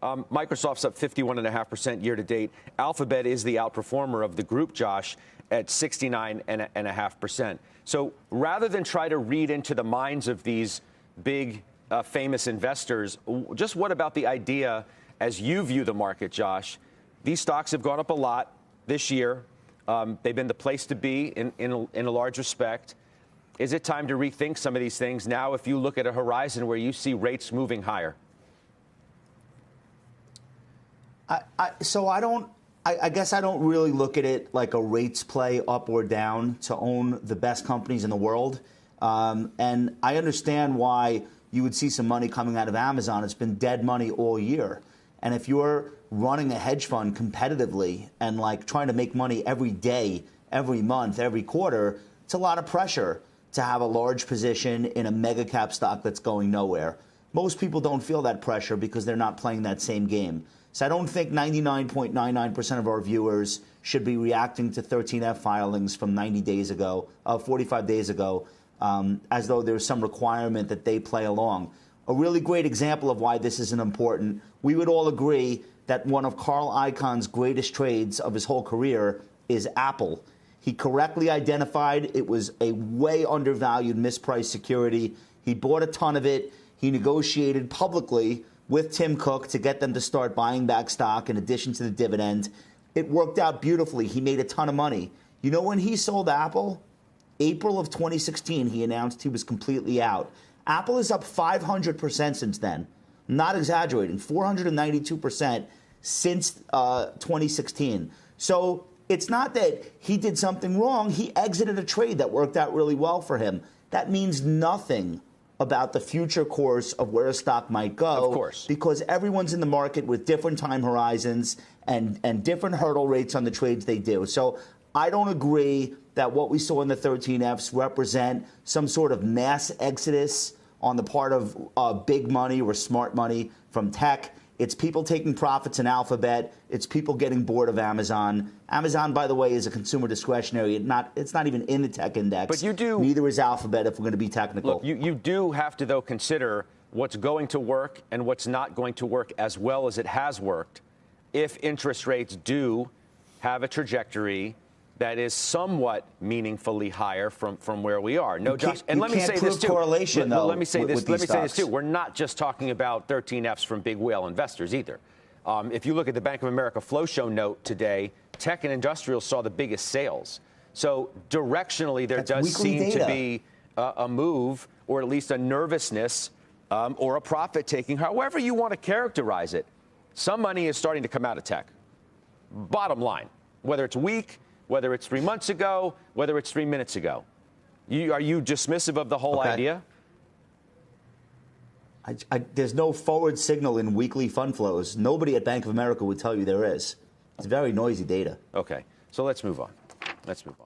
Microsoft's up 51.5% year to date. Alphabet is the outperformer of the group, Josh, at 69.5%. So rather than try to read into the minds of these big, famous investors, just what about the idea, as you view the market, Josh? These stocks have gone up a lot this year. They've been the place to be in a large respect. Is it time to rethink some of these things now if you look at a horizon where you see rates moving higher? I guess I don't really look at it like a rates play up or down to own the best companies in the world. And I understand why you would see some money coming out of Amazon. It's been dead money all year. And if you're running a hedge fund competitively and like trying to make money every day, every month, every quarter, it's a lot of pressure to have a large position in a mega cap stock that's going nowhere. Most people don't feel that pressure because they're not playing that same game. So I don't think 99.99% of our viewers should be reacting to 13F filings from 90 days ago, 45 days ago, as though there's some requirement that they play along. A really great example of why this isn't important, we would all agree that one of Carl Icahn's greatest trades of his whole career is Apple. He correctly identified it was a way undervalued, mispriced security. He bought a ton of it. He negotiated publicly with Tim Cook to get them to start buying back stock in addition to the dividend. It worked out beautifully. He made a ton of money. You know when he sold Apple? April of 2016, he announced he was completely out. Apple is up 500% since then. I'm not exaggerating, 492% since 2016. So it's not that he did something wrong. He exited a trade that worked out really well for him. That means nothing about the future course of where a stock might go. Of course. Because everyone's in the market with different time horizons and different hurdle rates on the trades they do. So I don't agree that what we saw in the 13Fs represent some sort of mass exodus on the part of big money or smart money from tech. It's people taking profits in Alphabet. It's people getting bored of Amazon. Amazon, by the way, is a consumer discretionary. It's not even in the tech index. But you do. Neither is Alphabet, if we're going to be technical. Look, you do have to, though, consider what's going to work and what's not going to work as well as it has worked if interest rates do have a trajectory that is somewhat meaningfully higher from where we are. No, Josh, and let me say this too. Correlation, though, let me say this. Let me say this too. We're not just talking about 13Fs from big whale investors either. If you look at the Bank of America flow show note today, tech and industrials saw the biggest sales. So directionally, there does seem to be a move, or at least a nervousness, or a profit taking, however you want to characterize it. Some money is starting to come out of tech. Bottom line, whether it's weak, whether it's 3 months ago, whether it's 3 minutes ago. Are you dismissive of the whole idea? There's no forward signal in weekly fund flows. Nobody at Bank of America would tell you there is. It's very noisy data. Okay, so let's move on. Let's move on.